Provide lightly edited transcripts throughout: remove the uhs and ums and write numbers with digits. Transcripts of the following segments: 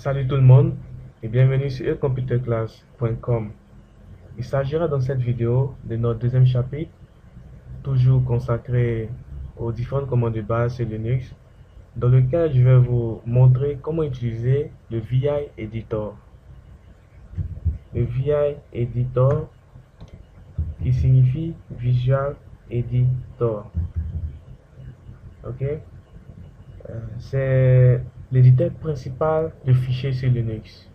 Salut tout le monde et bienvenue sur ecomputerclass.com. Il s'agira dans cette vidéo de notre deuxième chapitre, toujours consacré aux différentes commandes de base sur Linux, dans lequel je vais vous montrer comment utiliser le VI Editor. Le VI Editor qui signifie Visual Editor. Ok? C'est l'éditeur principal de fichiers sur Linux.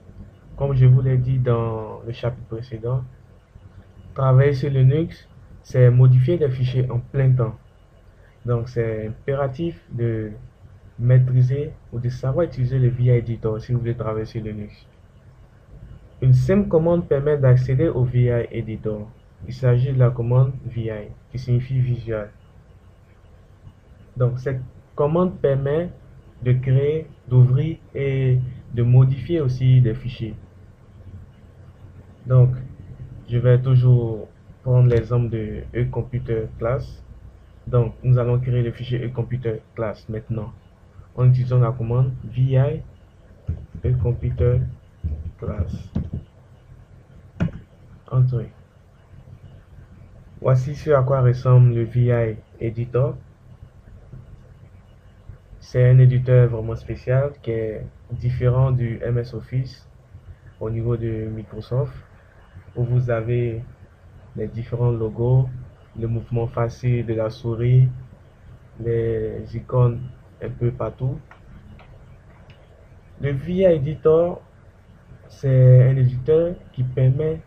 Comme je vous l'ai dit dans le chapitre précédent, travailler sur Linux, c'est modifier des fichiers en plein temps. Donc, c'est impératif de maîtriser ou de savoir utiliser le VI Editor si vous voulez travailler sur Linux. Une simple commande permet d'accéder au VI Editor. Il s'agit de la commande VI, qui signifie Visual. Donc, cette commande permet de créer, d'ouvrir et de modifier aussi des fichiers. Donc, je vais toujours prendre l'exemple de ecomputerclass. Donc, nous allons créer le fichier ecomputerclass maintenant en utilisant la commande vi ecomputerclass. Entrée. Voici ce à quoi ressemble le VI Editor. C'est un éditeur vraiment spécial qui est différent du MS Office au niveau de Microsoft, où vous avez les différents logos, le mouvement facile de la souris, les icônes un peu partout. Le VI Editor, c'est un éditeur qui permet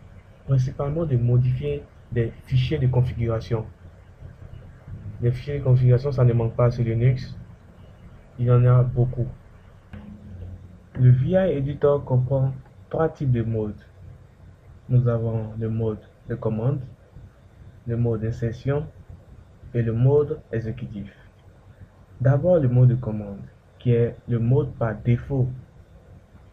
principalement de modifier des fichiers de configuration. Les fichiers de configuration, ça ne manque pas sur Linux. Il y en a beaucoup. Le VI Editor comprend trois types de modes. Nous avons le mode de commande, le mode d'insertion et le mode exécutif. D'abord, le mode de commande, qui est le mode par défaut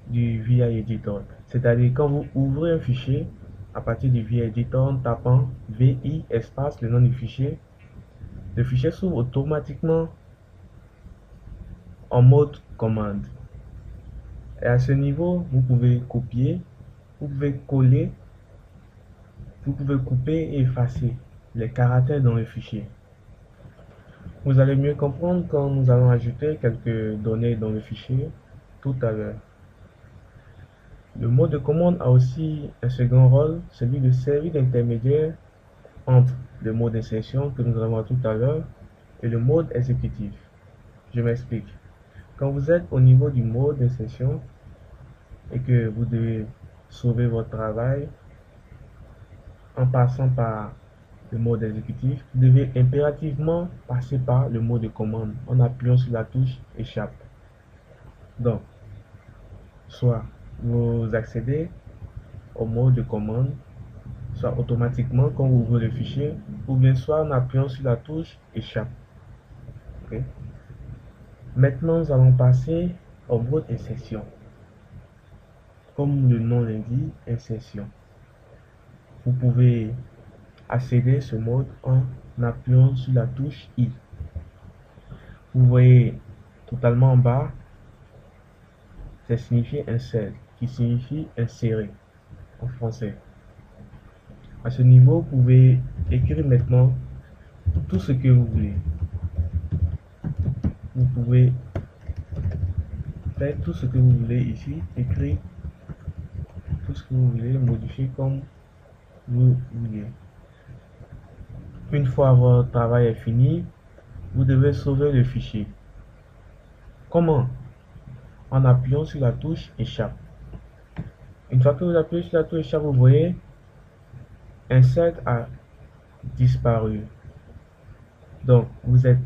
du VI Editor. C'est-à-dire quand vous ouvrez un fichier à partir du VI Editor en tapant VI espace le nom du fichier, le fichier s'ouvre automatiquement en mode commande. Et à ce niveau, vous pouvez copier, vous pouvez coller, vous pouvez couper et effacer les caractères dans le fichier. Vous allez mieux comprendre quand nous allons ajouter quelques données dans le fichier tout à l'heure. Le mode de commande a aussi un second rôle, celui de servir d'intermédiaire entre le mode d'insertion que nous allons voir tout à l'heure et le mode exécutif. Je m'explique. Quand vous êtes au niveau du mode d'insertion et que vous devez sauver votre travail en passant par le mode exécutif, vous devez impérativement passer par le mode de commande en appuyant sur la touche échappe. Donc, soit vous accédez au mode de commande, soit automatiquement quand vous ouvrez le fichier, ou bien soit en appuyant sur la touche échappe. Okay. Maintenant, nous allons passer au mode insertion. Comme le nom l'indique, insertion. Vous pouvez accéder à ce mode en appuyant sur la touche I. Vous voyez totalement en bas, ça signifie insert, qui signifie insérer en français. À ce niveau, vous pouvez écrire maintenant tout ce que vous voulez. Vous pouvez faire tout ce que vous voulez ici, écrire tout ce que vous voulez, modifier comme vous voulez. Une fois votre travail est fini, vous devez sauver le fichier. Comment? En appuyant sur la touche échappe. Une fois que vous appuyez sur la touche échappe, vous voyez insert a disparu. Donc vous êtes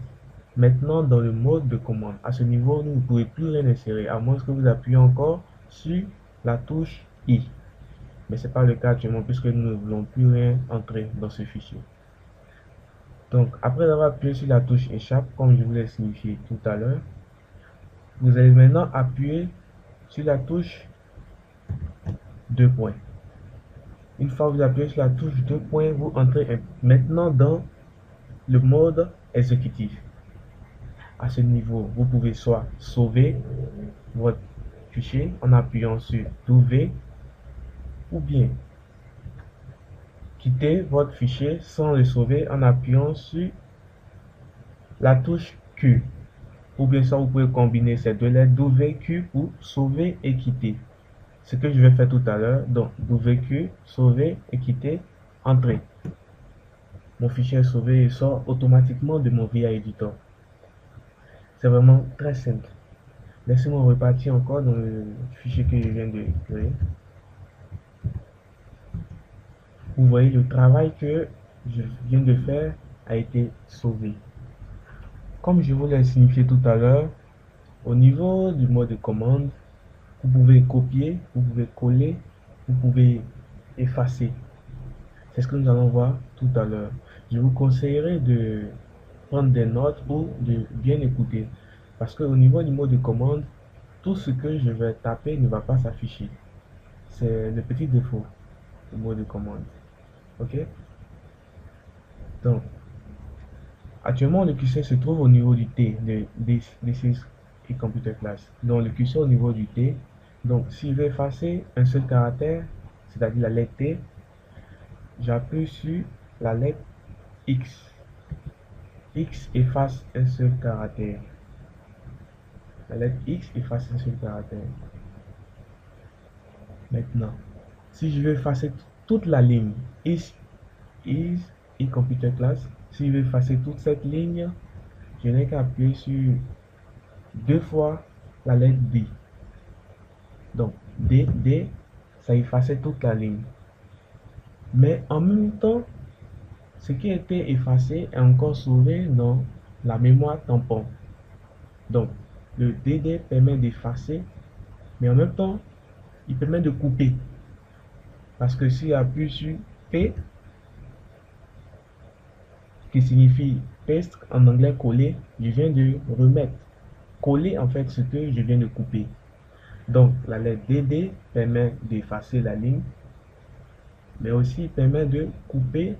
maintenant dans le mode de commande. À ce niveau, vous ne pouvez plus rien insérer à moins que vous appuyez encore sur la touche I. Mais ce n'est pas le cas actuellement puisque nous ne voulons plus rien entrer dans ce fichier. Donc après avoir appuyé sur la touche échappe, comme je vous l'ai signifié tout à l'heure, vous allez maintenant appuyer sur la touche 2 points. Une fois que vous appuyez sur la touche 2 points, vous entrez maintenant dans le mode exécutif. À ce niveau, vous pouvez soit sauver votre fichier en appuyant sur W ou bien quitter votre fichier sans le sauver en appuyant sur la touche Q. Ou bien ça, vous pouvez combiner ces deux lettres WQ pour sauver et quitter. Ce que je vais faire tout à l'heure. Donc WQ, sauver et quitter, entrer. Mon fichier est sauvé et sort automatiquement de mon VI Editor. C'est vraiment très simple. Laissez-moi repartir encore dans le fichier que je viens de créer. Vous voyez, le travail que je viens de faire a été sauvé. Comme je vous l'ai signifié tout à l'heure, au niveau du mode de commande, vous pouvez copier, vous pouvez coller, vous pouvez effacer. C'est ce que nous allons voir tout à l'heure. Je vous conseillerais de prendre des notes ou de bien écouter. Parce qu'au niveau du mode de commande, tout ce que je vais taper ne va pas s'afficher. C'est le petit défaut du mode de commande. Ok? Donc, actuellement, le curseur se trouve au niveau du T de This is a Computer Class. Donc, le curseur au niveau du T. Donc, si je veux effacer un seul caractère, c'est-à-dire la lettre T, j'appuie sur la lettre X. X efface un seul caractère. La lettre X efface un seul caractère. Maintenant, si je veux effacer toute la ligne is a computer class, si je veux effacer toute cette ligne, je n'ai qu'à appuyer sur deux fois la lettre D. Donc, D, ça effaçait toute la ligne. Mais en même temps, ce qui était effacé est encore sauvé dans la mémoire tampon. Donc, le DD permet d'effacer, mais en même temps, il permet de couper. Parce que si j'appuie sur P, qui signifie paste en anglais coller, je viens de remettre. Coller en fait ce que je viens de couper. Donc, la lettre DD permet d'effacer la ligne, mais aussi permet de couper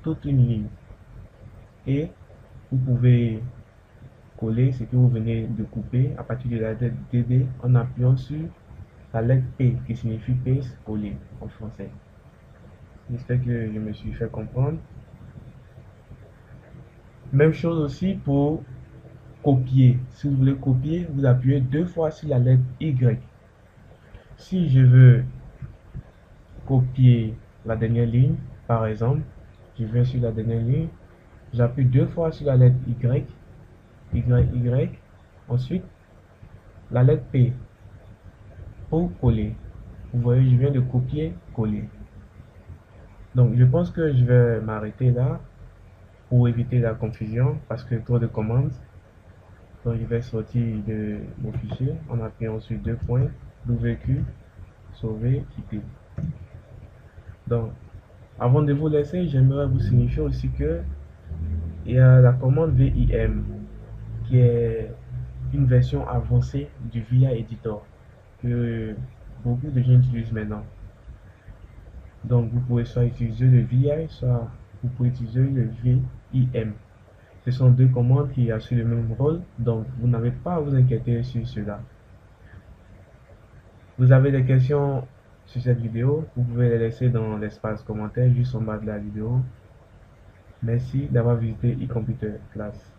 toute une ligne. Et vous pouvez coller ce que vous venez de couper à partir de la lettre DD en appuyant sur la lettre P qui signifie paste, coller en français. J'espère que je me suis fait comprendre. Même chose aussi pour copier. Si vous voulez copier, vous appuyez deux fois sur la lettre Y. Si je veux copier la dernière ligne, par exemple, je vais sur la dernière ligne, j'appuie deux fois sur la lettre Y, Y, ensuite la lettre P pour coller. Vous voyez, je viens de copier, coller. Donc, je pense que je vais m'arrêter là pour éviter la confusion parce que trop de commandes. Donc, je vais sortir de mon fichier en appuyant sur deux points, WQ, sauver, quitter. Donc, avant de vous laisser, j'aimerais vous signifier aussi que il y a la commande VIM qui est une version avancée du VI Editor que beaucoup de gens utilisent maintenant. Donc, vous pouvez soit utiliser le VI, soit vous pouvez utiliser le VIM. Ce sont deux commandes qui assurent le même rôle, donc vous n'avez pas à vous inquiéter sur cela. Vous avez des questions sur cette vidéo, vous pouvez les laisser dans l'espace commentaire juste en bas de la vidéo. Merci d'avoir visité eComputer Class.